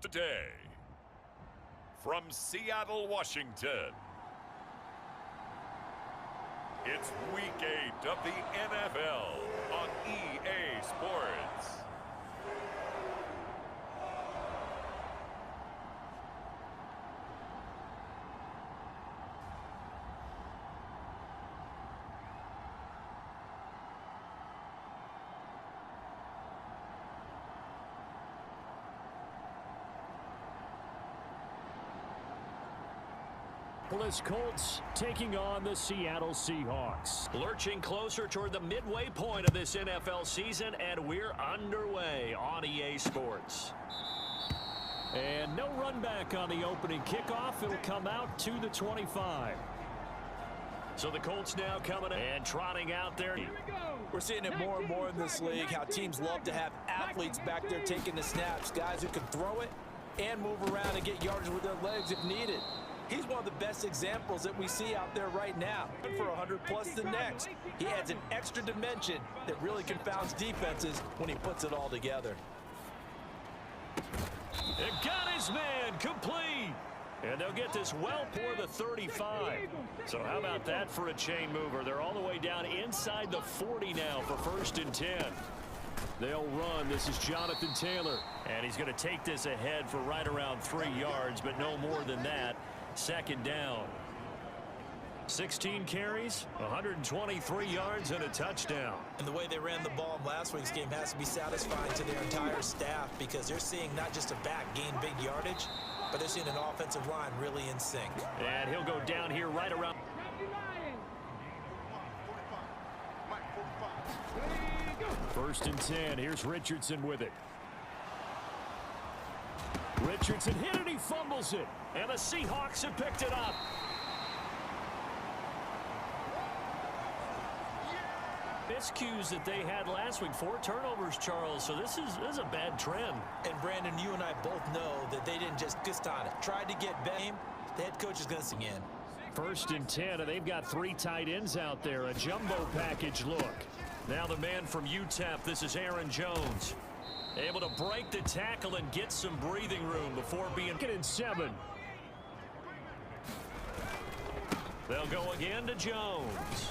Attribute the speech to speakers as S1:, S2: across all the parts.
S1: Today, from Seattle, Washington, it's Week 8 of the NFL on EA Sports.
S2: Colts taking on the Seattle Seahawks. Lurching closer toward the midway point of this NFL season, and we're underway on EA Sports. And no run back on the opening kickoff. It'll come out to the 25. So the Colts now coming in and trotting out there.
S3: We're seeing it more and more in this league, how teams love to have athletes back there taking the snaps, guys who can throw it and move around and get yardage with their legs if needed. He's one of the best examples that we see out there right now. For 100 plus the next. He adds an extra dimension that really confounds defenses when he puts it all together.
S2: It got his man complete. And they'll get this well for the 35. So how about that for a chain mover? They're all the way down inside the 40 now for 1st and 10. They'll run. This is Jonathan Taylor. And he's going to take this ahead for right around 3 yards, but no more than that. 2nd down. 16 carries, 123 yards, and a touchdown.
S3: And the way they ran the ball in last week's game has to be satisfying to their entire staff, because they're seeing not just a back gain big yardage, but they're seeing an offensive line really in sync.
S2: And he'll go down here right around. First and 10. Here's Richardson with it. Richardson hit it. He fumbles it. And the Seahawks have picked it up. Miscues that they had last week. 4 turnovers, Charles. So this is a bad trend.
S3: And Brandon, you and I both know that they didn't just on it. Tried to get Bame. The head coach is going to sing in.
S2: 1st and 10, and they've got 3 tight ends out there. A jumbo package look. Now the man from UTEP, this is Aaron Jones. Able to break the tackle and get some breathing room before being in 7. They'll go again to Jones.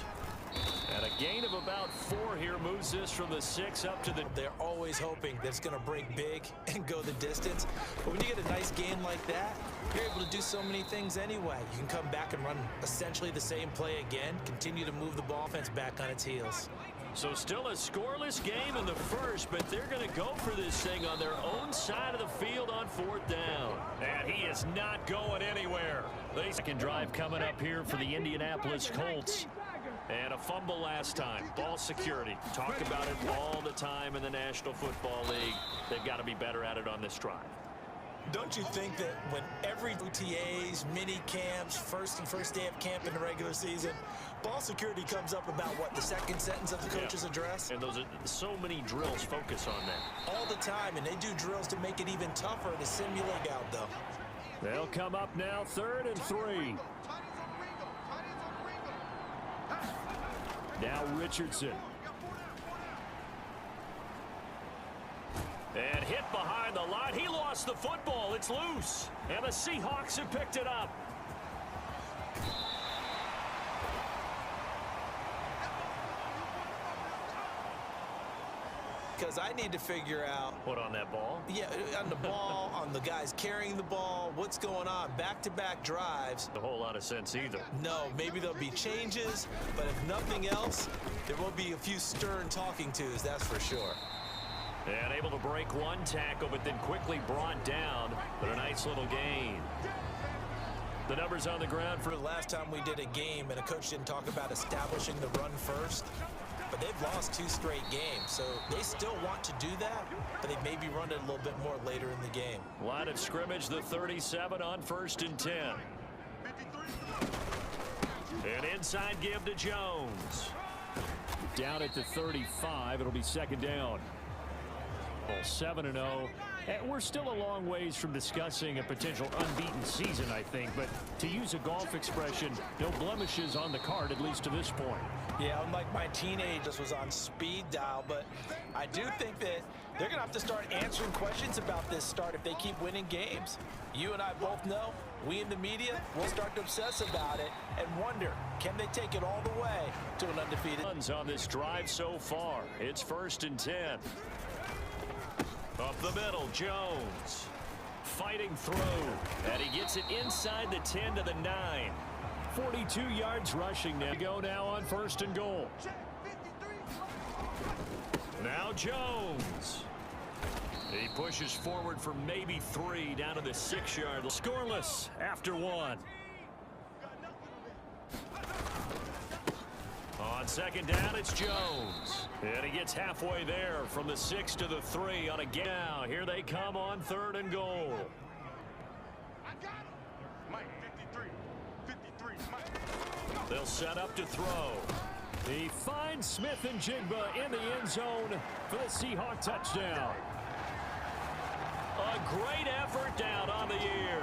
S2: And a gain of about 4 here moves this from the 6 up to the...
S3: They're always hoping that it's going to break big and go the distance. But when you get a nice game like that, you're able to do so many things anyway. You can come back and run essentially the same play again, continue to move the ball offense back on its heels.
S2: So still a scoreless game in the first, but they're going to go for this thing on their own side of the field on 4th down. And he is not going anywhere. The second drive coming up here for the Indianapolis Colts. And a fumble last time. Ball security. Talk about it all the time in the National Football League. They've got to be better at it on this drive.
S3: Don't you think that when every OTAs, mini camps, first day of camp in the regular season, ball security comes up about what, the 2nd sentence of the coach's address?
S2: And those are so many drills focus on that.
S3: All the time, and they do drills to make it even tougher to simulate out, though.
S2: They'll come up now, 3rd and 3. Now Richardson. And hit behind the line. He lost the football. It's loose. And the Seahawks have picked it up.
S3: Because I need to figure out...
S2: What on that ball?
S3: Yeah, on the ball, on the guys carrying the ball, what's going on? Back-to-back drives.
S2: A whole lot of sense either.
S3: No, maybe there'll be changes, but if nothing else, there will be a few stern talking tos, that's for sure.
S2: And able to break 1 tackle, but then quickly brought down. But a nice little gain. The numbers on the ground
S3: for the last time we did a game, and a coach didn't talk about establishing the run first. But they've lost 2 straight games, so they still want to do that, but they maybe run it a little bit more later in the game.
S2: Line of scrimmage, the 37 on 1st and 10. An inside give to Jones. Down at the 35, it'll be 2nd down. 7-0. And we're still a long ways from discussing a potential unbeaten season, I think. But to use a golf expression, no blemishes on the card, at least to this point.
S3: Yeah, unlike my teenage, this was on speed dial. But I do think that They're going to have to start answering questions about this start if they keep winning games. You and I both know, we in the media will start to obsess about it and wonder, can they take it all the way to an undefeated?
S2: On this drive so far, it's 1st and 10. Up the middle, Jones. Fighting through, and he gets it inside the 10 to the 9. 42 yards rushing now. Go now on 1st and goal. Now Jones. He pushes forward for maybe 3 down to the 6-yard. Scoreless after 1. On 2nd down, it's Jones. And he gets halfway there from the 6 to the 3 on a get. Now, here they come on 3rd and goal. They'll set up to throw. He finds Smith and Jigba in the end zone for the Seahawk touchdown. A great effort down on the year.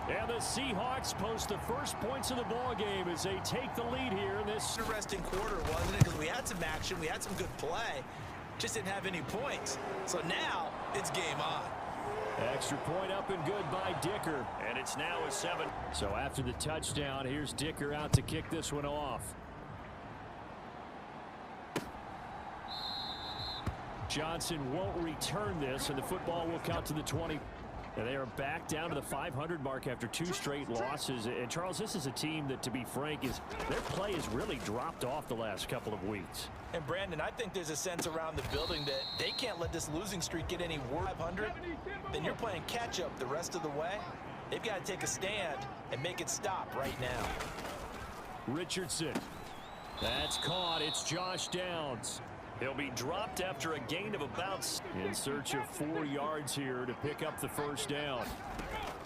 S2: And the Seahawks post the first points of the ball game as they take the lead here in this
S3: Interesting quarter, wasn't it? Because we had some action, we had some good play, just didn't have any points. So now it's game on.
S2: extra point up and good by Dicker. And it's now a 7. So after the touchdown, here's Dicker out to kick this one off. Johnson won't return this, and the football will count to the 20. And they are back down to the 500 mark after 2 straight losses. And Charles, this is a team that, to be frank, their play has really dropped off the last couple of weeks.
S3: And Brandon, I think there's a sense around the building that they can't let this losing streak get any worse. 500, then you're playing catch up the rest of the way. They've got to take a stand and make it stop right now.
S2: Richardson. That's caught. It's Josh Downs. He'll be dropped after a gain of about in search of 4 yards here to pick up the first down.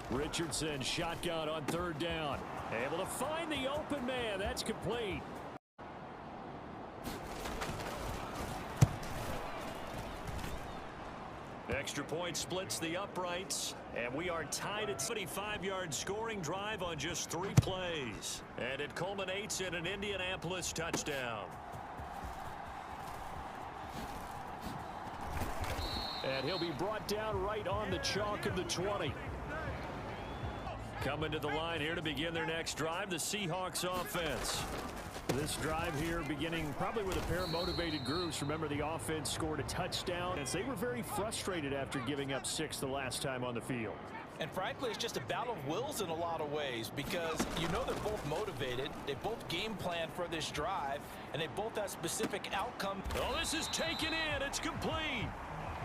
S2: Richardson shotgun on 3rd down. Able to find the open man. That's complete. Extra point splits the uprights, and we are tied at 75-yard scoring drive on just 3 plays. And it culminates in an Indianapolis touchdown. And he'll be brought down right on the chalk of the 20. Coming to the line here to begin their next drive, the Seahawks offense. This drive here beginning probably with a pair of motivated groups. Remember, the offense scored a touchdown, and they were very frustrated after giving up 6 the last time on the field.
S3: And frankly, it's just a battle of wills in a lot of ways, because you know they're both motivated. They both game plan for this drive, and they both have specific outcome.
S2: Oh, this is taken in. It's complete.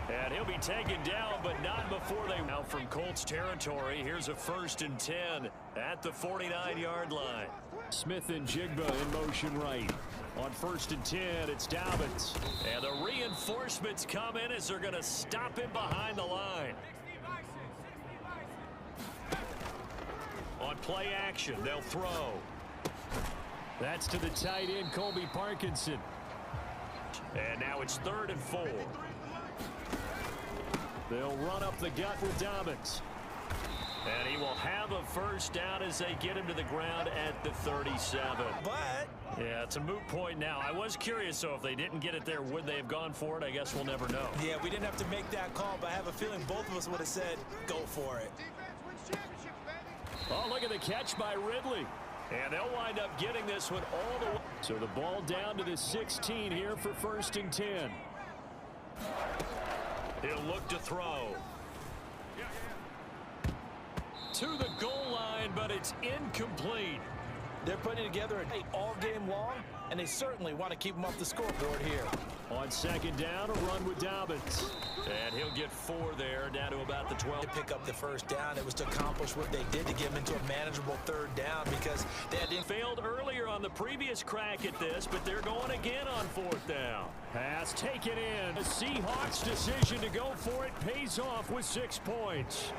S2: And he'll be taken down, but not before they out from Colts territory. Here's a 1st and 10 at the 49-yard line. Smith and Jigba in motion right. On 1st and 10, it's Dobbins. And the reinforcements come in as they're going to stop him behind the line. On play action, they'll throw. That's to the tight end, Colby Parkinson. And now it's 3rd and 4. They'll run up the gut with Dobbins. And he will have a first down as they get him to the ground at the 37.
S3: But
S2: yeah, it's a moot point now. I was curious, so if they didn't get it there, would they have gone for it? I guess we'll never know.
S3: Yeah, we didn't have to make that call, but I have a feeling both of us would have said, go for it.
S2: Oh, look at the catch by Ridley. And they'll wind up getting this one all the way. So the ball down to the 16 here for 1st and 10. He'll look to throw. To the goal line, but it's incomplete.
S3: They're putting together a fight all game long, and they certainly want to keep them off the scoreboard here.
S2: On 2nd down, a run with Dobbins. And he'll get 4 there, down to about the 12.
S3: To pick up the first down, it was to accomplish what they did to get them into a manageable 3rd down, because they had
S2: failed earlier on the previous crack at this, but they're going again on 4th down. Pass taken in. The Seahawks' decision to go for it pays off with 6 points.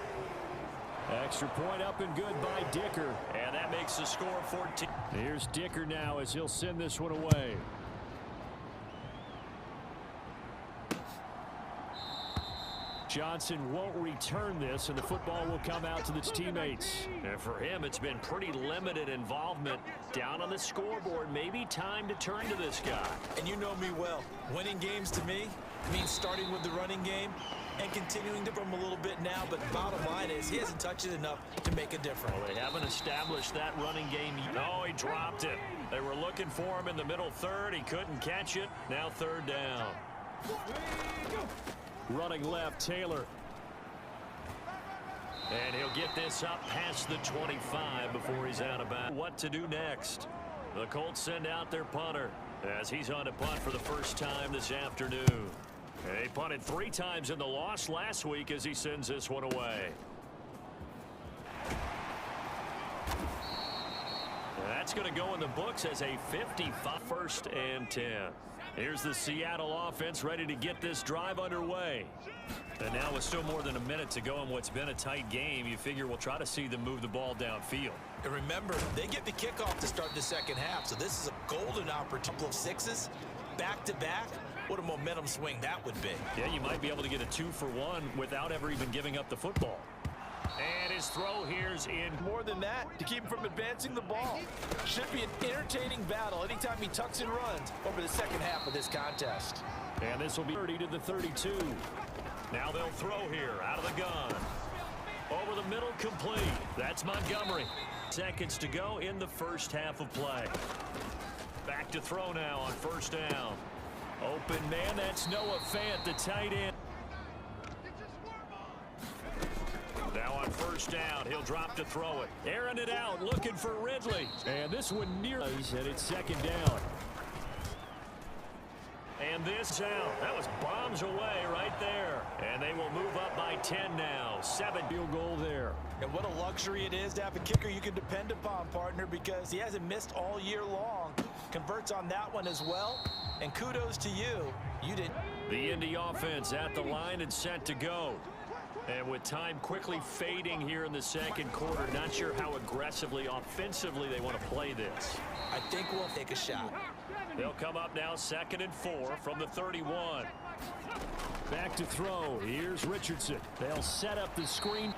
S2: Extra point up and good by Dicker. And that makes the score 14. Here's Dicker now as he'll send this one away. Johnson won't return this, and the football will come out to his teammates. And for him, it's been pretty limited involvement down on the scoreboard. Maybe time to turn to this guy.
S3: And you know me well. Winning games to me means starting with the running game and continuing to from a little bit now, but bottom line is he hasn't touched it enough to make a difference.
S2: Well, they haven't established that running game. Oh, he dropped it. They were looking for him in the middle third. He couldn't catch it. Now third down. Running left, Taylor. And he'll get this up past the 25 before he's out of bounds. What to do next? The Colts send out their punter as he's on to punt for the first time this afternoon. He punted 3 times in the loss last week as he sends this one away. That's going to go in the books as a 55. 1st and 10. Here's the Seattle offense ready to get this drive underway. And now with still more than a minute to go in what's been a tight game, you figure we'll try to see them move the ball downfield.
S3: And remember, they get the kickoff to start the second half, so this is a golden opportunity. Couple of 6s, back-to-back. What a momentum swing that would be.
S2: Yeah, you might be able to get a 2-for-1 without ever even giving up the football. And his throw here's in.
S3: More than that, to keep him from advancing the ball. Should be an entertaining battle anytime he tucks and runs over the second half of this contest.
S2: And this will be 30 to the 32. Now they'll throw here out of the gun. Over the middle, complete. That's Montgomery. Seconds to go in the first half of play. Back to throw now on first down. Open man, that's Noah Fant, the tight end. Now on first down, he'll drop to throw it. Airing it out, looking for Ridley. And this one near, and it's second down. And this out. That was bombs away right there. And they will move up by 10 now. 7 field goal there.
S3: And what a luxury it is to have a kicker you can depend upon, partner, because he hasn't missed all year long. Converts on that one as well. And kudos to you. You did.
S2: The Indy offense at the line and set to go. And with time quickly fading here in the second quarter, not sure how aggressively, offensively they want to play this.
S3: I think we'll take a shot.
S2: They'll come up now 2nd and 4 from the 31. Back to throw. Here's Richardson. They'll set up the screen.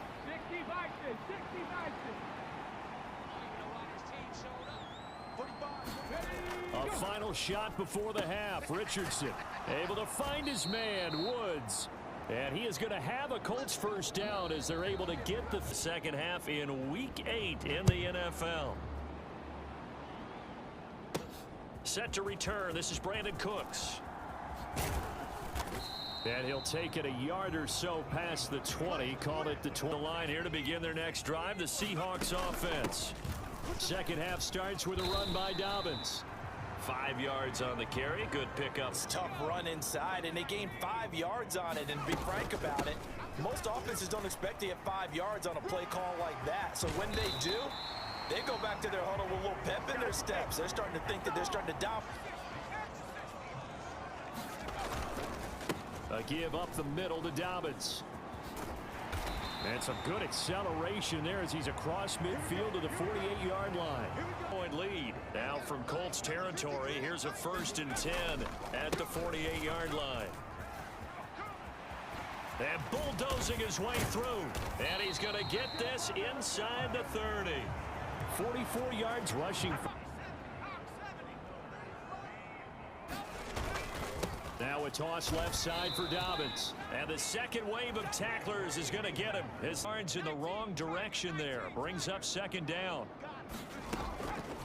S2: A final shot before the half. Richardson able to find his man, Woods. And he is going to have a Colts first down as they're able to get the second half in Week 8 in the NFL. Set to return. This is Brandon Cooks. And he'll take it a yard or so past the 20. Called it the 20 line here to begin their next drive. The Seahawks offense. Second half starts with a run by Dobbins. 5 yards on the carry. Good pickup.
S3: Tough run inside, and they gained 5 yards on it. And to be frank about it, most offenses don't expect to get 5 yards on a play call like that. So when they do, they go back to their huddle with a little pep in their steps. They're starting to think that they're starting to down.
S2: A give up the middle to Dobbins. And some good acceleration there as he's across midfield to the 48-yard line. Point lead now from Colts territory. Here's a 1st and 10 at the 48-yard line. And bulldozing his way through. And he's going to get this inside the 30. 44 yards rushing. Now a toss left side for Dobbins. And the second wave of tacklers is going to get him. His yards in the wrong direction there. Brings up 2nd down.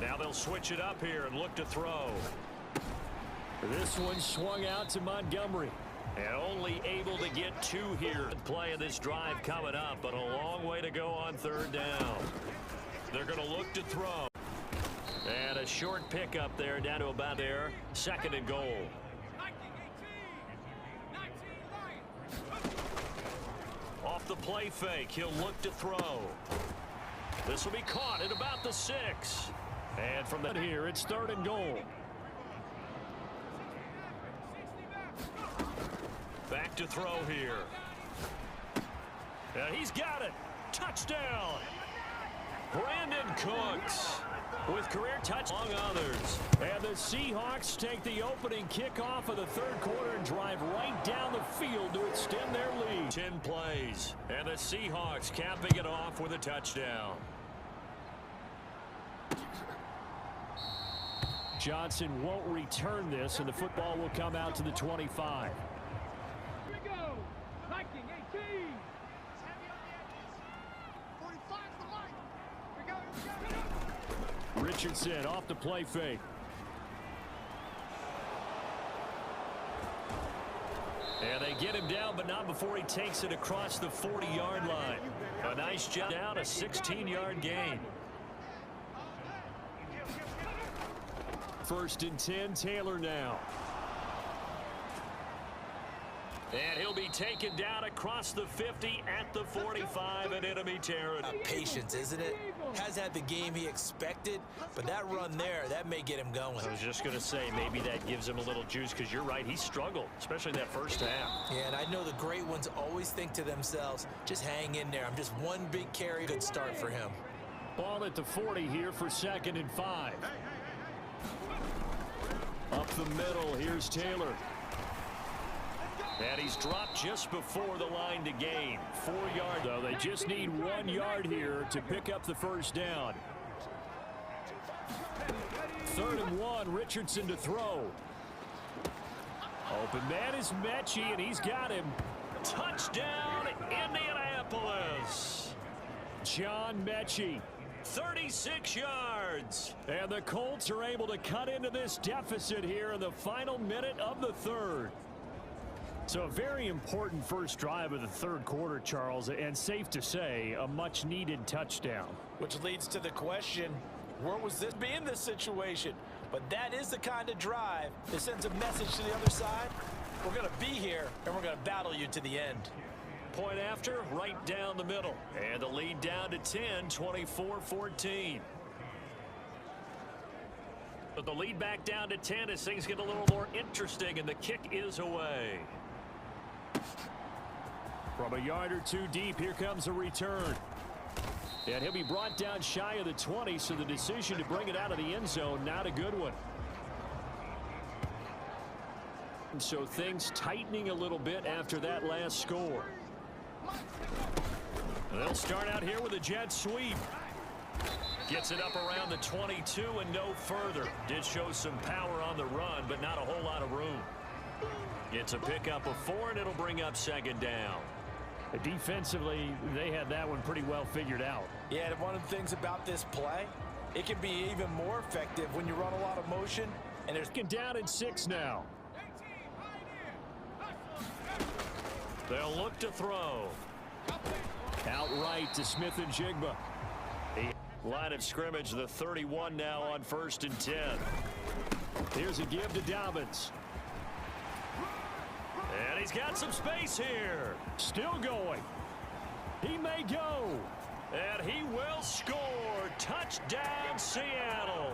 S2: Now they'll switch it up here and look to throw. This one swung out to Montgomery. And only able to get 2 here. Play of this drive coming up, but a long way to go on 3rd down. They're going to look to throw. And a short pickup there down to about there. 2nd and goal. Off the play fake, he'll look to throw. This will be caught at about the 6. And from that here, it's 3rd and goal. Back to throw here. And he's got it. Touchdown. Brandon Cooks with career touch among others. And the Seahawks take the opening kickoff of the 3rd quarter and drive right down the field to extend their lead. 10 plays. And the Seahawks capping it off with a touchdown. Johnson won't return this, and the football will come out to the 25.
S4: Here we go. Viking
S2: Richardson off the play fake. And they get him down, but not before he takes it across the 40-yard line. A nice job down, a 16-yard gain. 1st and 10, Taylor now. And he'll be taken down across the 50 at the 45 in enemy territory.
S3: Patience, isn't it? Has had the game he expected, but that run there, that may get him going.
S2: I was just going to say, maybe that gives him a little juice, because you're right, he struggled, especially that first half.
S3: Yeah, and I know the great ones always think to themselves, just hang in there. I'm just one big carry. Good start for him.
S2: Ball at the 40 here for 2nd and 5. Up the middle, here's Taylor. And he's dropped just before the line to gain. 4 yards, though. They just need 1 yard here to pick up the first down. 3rd and 1, Richardson to throw. Open man is Mechie, and he's got him. Touchdown, Indianapolis. John Mechie, 36 yards. And the Colts are able to cut into this deficit here in the final minute of the 3rd. So a very important first drive of the 3rd quarter, Charles, and safe to say, a much-needed touchdown.
S3: Which leads to the question, where was this be in this situation? But that is the kind of drive that sends a message to the other side. We're going to be here, and we're going to battle you to the end.
S2: Point after, right down the middle. And the lead down to 10, 24-14. But the lead back down to 10 as things get a little more interesting, and the kick is away. From a yard or two deep, here comes a return. And he'll be brought down shy of the 20, so the decision to bring it out of the end zone, not a good one. And so things tightening a little bit after that last score. They'll start out here with a jet sweep. Gets it up around the 22 and no further. Did show some power on the run, but not a whole lot of room. It's a pickup of 4, and it'll bring up 2nd down. Defensively, they had that one pretty well figured out.
S3: Yeah, and one of the things about this play, it can be even more effective when you run a lot of motion. And there's
S2: down in 6 now. They'll look to throw. Outright to Smith and Jigba. Line of scrimmage, the 31 now on 1st and 10. Here's a give to Dobbins. And he's got some space here. Still going. He may go. And he will score. Touchdown, Seattle.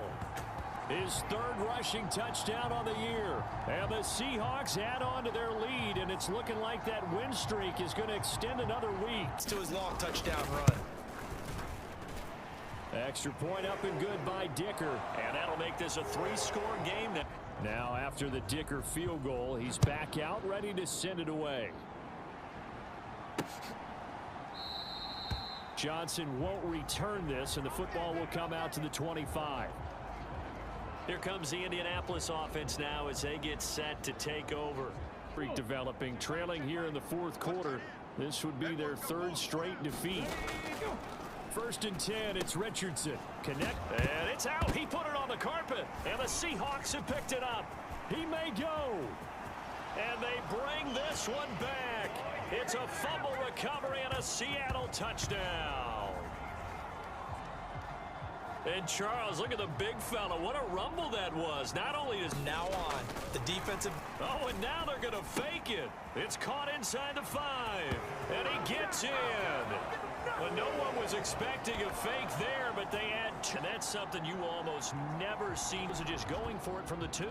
S2: His 3rd rushing touchdown on the year. And the Seahawks add on to their lead, and it's looking like that win streak is going to extend another week.
S3: to his long touchdown run.
S2: Extra point up and good by Dicker. And that'll make this a 3-score game now. Now after the Dicker field goal, he's back out ready to send it away. Johnson won't return this, and the football will come out to the 25. Here comes the Indianapolis offense now as they get set to take over. Developing, trailing here in the 4th quarter. This would be their 3rd straight defeat. 1st and 10, it's Richardson. Connect, and it's out. He put it on the carpet, and the Seahawks have picked it up. He may go. And they bring this one back. It's a fumble recovery and a Seattle touchdown. And Charles, look at the big fella. What a rumble that was. Not only is
S3: Now on the defensive.
S2: Oh, and now they're going to fake it. It's caught inside the 5. And he gets in. Well, no one was expecting a fake there, but they had. And that's something you almost never see. So just going for it from the 2.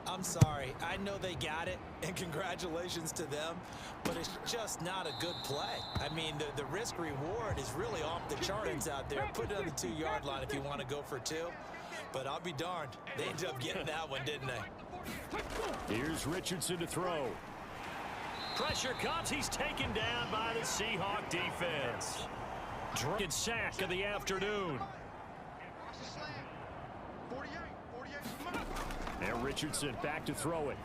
S3: I'm sorry. I know they got it, and congratulations to them, but it's just not a good play. I mean, the risk-reward is really off the charts out there. Put it on the 2-yard line if you want to go for 2, but I'll be darned. They ended up getting that one, didn't they?
S2: Here's Richardson to throw. Pressure comes. He's taken down by the Seahawk defense. Drunken sack of the afternoon. And Richardson back to throw it.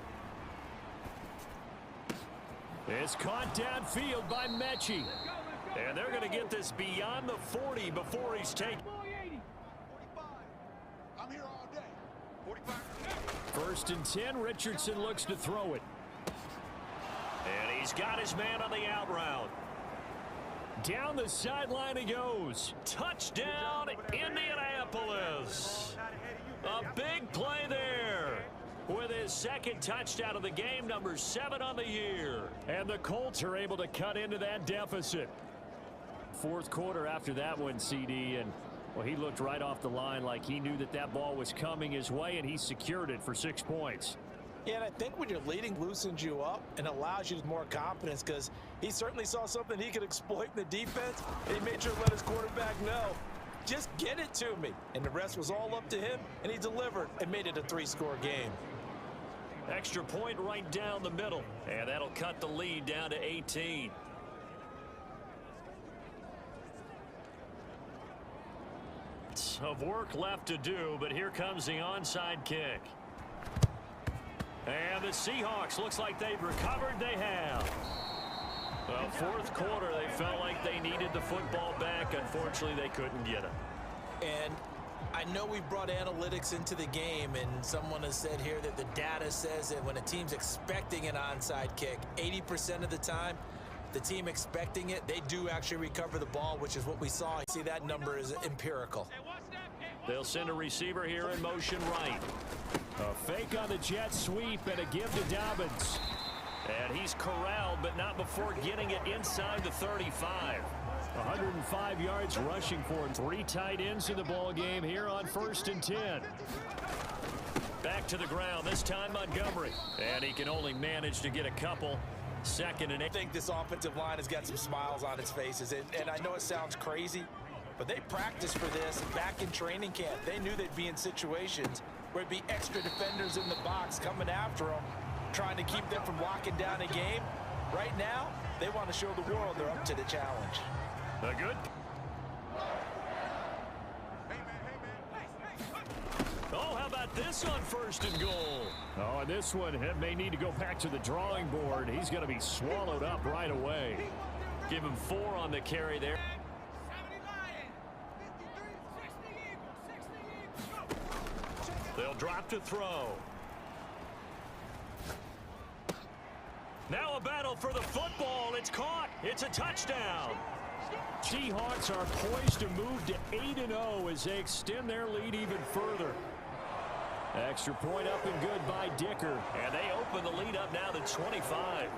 S2: It's caught downfield by Mechie. And they're going to get this beyond the 40 before he's taken. First and 10, Richardson looks to throw it. And he's got his man on the out route. Down the sideline he goes. Touchdown, Indianapolis. A big play there. With his second touchdown of the game, number 7 on the year. And the Colts are able to cut into that deficit. Fourth quarter after that one, CD, and well, he looked right off the line like he knew that that ball was coming his way, and he secured it for 6 points.
S3: Yeah, and I think when you're leading loosens you up and allows you more confidence, because he certainly saw something he could exploit in the defense, and he made sure to let his quarterback know, just get it to me. And the rest was all up to him, and he delivered and made it a 3-score game.
S2: Extra point right down the middle, and that'll cut the lead down to 18. Of work left to do, but here comes the onside kick. And the Seahawks, looks like they've recovered. They have. Well, fourth quarter, they felt like they needed the football back. Unfortunately, they couldn't get it.
S3: And I know we brought analytics into the game, and someone has said here that the data says that when a team's expecting an onside kick, 80% of the time, the team expecting it, they do actually recover the ball, which is what we saw. See, that number is empirical.
S2: They'll send a receiver here in motion right. A fake on the jet sweep and a give to Dobbins. And he's corralled, but not before getting it inside the 35. 105 yards rushing for him. 3 tight ends in the ball game here on 1st and 10. Back to the ground, this time Montgomery. And he can only manage to get a couple. 2nd and 8.
S3: I think this offensive line has got some smiles on its faces, and I know it sounds crazy, but they practiced for this back in training camp. They knew they'd be in situations where it'd be extra defenders in the box coming after them, trying to keep them from locking down a game. Right now, they want to show the world they're up to the challenge.
S2: Good. Oh, how about this on 1st and goal? Oh, and this one may need to go back to the drawing board. He's going to be swallowed up right away. Give him 4 on the carry there. They'll drop to throw. Now a battle for the football. It's caught. It's a touchdown. Seahawks are poised to move to 8-0 as they extend their lead even further. Extra point up and good by Dicker. And they open the lead up now to 25.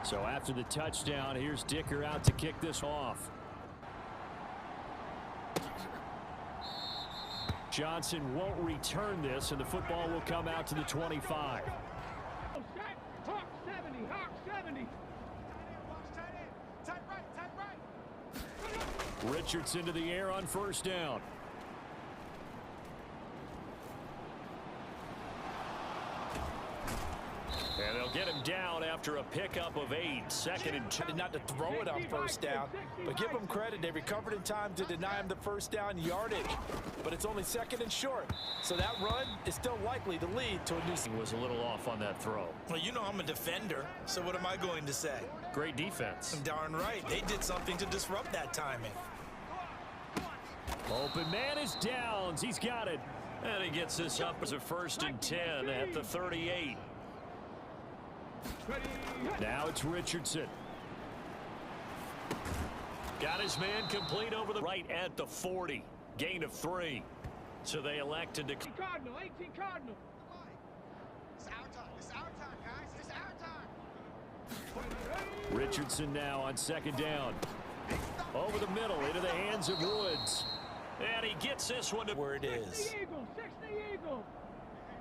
S2: So after the touchdown, here's Dicker out to kick this off. Johnson won't return this, and the football will come out to the 25.
S4: Hawk 70, Hawk 70.
S2: Richardson to the air on 1st down. And they'll get him down after a pickup of 8. 2nd and 2.
S3: Not to throw it on 1st down, but give them credit. They recovered in time to deny him the 1st down yardage. But it's only 2nd and short. So that run is still likely to lead to a new.
S2: He was a little off on that throw.
S3: Well, you know I'm a defender, so what am I going to say?
S2: Great defense.
S3: Darn right. They did something to disrupt that timing.
S2: Open man is Downs. He's got it. And he gets this up as a 1st and 10 at the 38. Now it's Richardson. Got his man complete over the right at the 40. Gain of 3. So they elected to.
S4: Cardinal, 18 Cardinal.
S5: It's our time. It's our time, guys. It's our time.
S2: Richardson now on 2nd down. Over the middle into the hands of Woods. And he gets this one to
S3: where it is.
S4: 60 Eagle, 60 Eagle.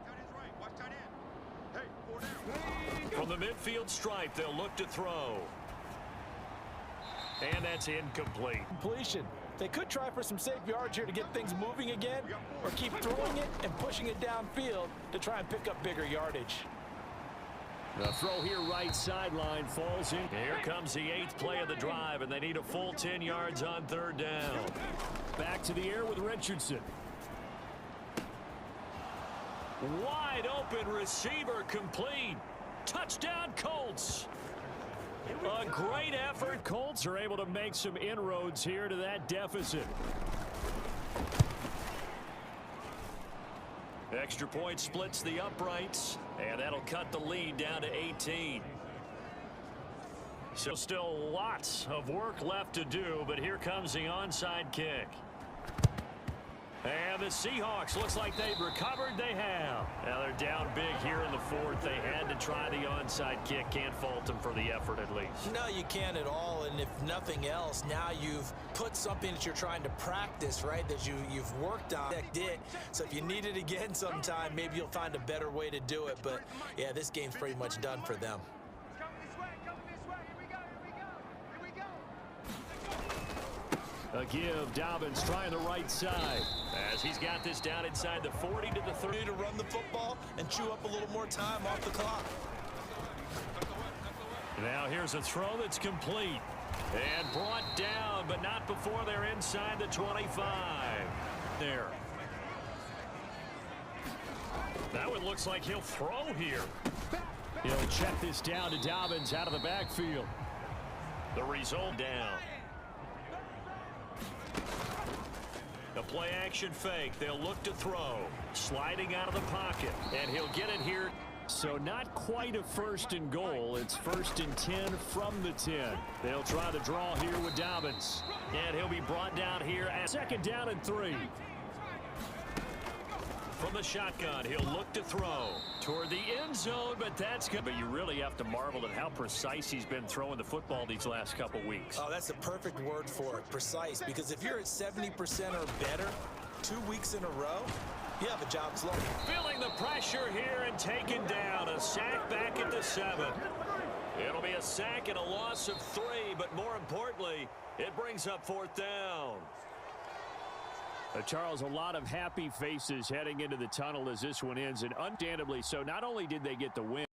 S5: Tight end's right. Watch tight end. Hey, 4 down.
S2: From the midfield stripe, they'll look to throw. And that's incomplete.
S3: Completion. They could try for some safe yards here to get things moving again, or keep throwing it and pushing it downfield to try and pick up bigger yardage.
S2: The throw here right sideline falls in. Here comes the 8th play of the drive, and they need a full 10 yards on 3rd down. Back to the air with Richardson. Wide open receiver complete. Touchdown Colts. A great effort. Colts are able to make some inroads here to that deficit. Extra point splits the uprights, and that'll cut the lead down to 18. So still lots of work left to do, but here comes the onside kick. And the Seahawks, looks like they've recovered. They have. Now they're down big here in the fourth. They had to try the onside kick. Can't fault them for the effort at least.
S3: No, you can't at all. And if nothing else, now you've put something that you're trying to practice, right, that you've worked on. So if you need it again sometime, maybe you'll find a better way to do it. But, yeah, this game's pretty much done for them.
S2: A give, Dobbins trying the right side as he's got this down inside the 40 to the 30.
S3: To run the football and chew up a little more time off the clock.
S2: Now here's a throw that's complete and brought down, but not before they're inside the 25. There. That one looks like he'll throw here. He'll check this down to Dobbins out of the backfield. The result down. A play action fake. They'll look to throw. Sliding out of the pocket. And he'll get it here. So not quite a first and goal. It's first and 10 from the 10. They'll try the draw here with Dobbins. And he'll be brought down here at second down and 3. From the shotgun, he'll look to throw toward the end zone, but that's good. But you really have to marvel at how precise he's been throwing the football these last couple weeks.
S3: Oh, that's the perfect word for it, precise. Because if you're at 70% or better 2 weeks in a row, you have a job slow.
S2: Feeling the pressure here and taken down. A sack back at the 7. It'll be a sack and a loss of 3, but more importantly, it brings up fourth down. Charles, a lot of happy faces heading into the tunnel as this one ends, and understandably so. Not only did they get the win,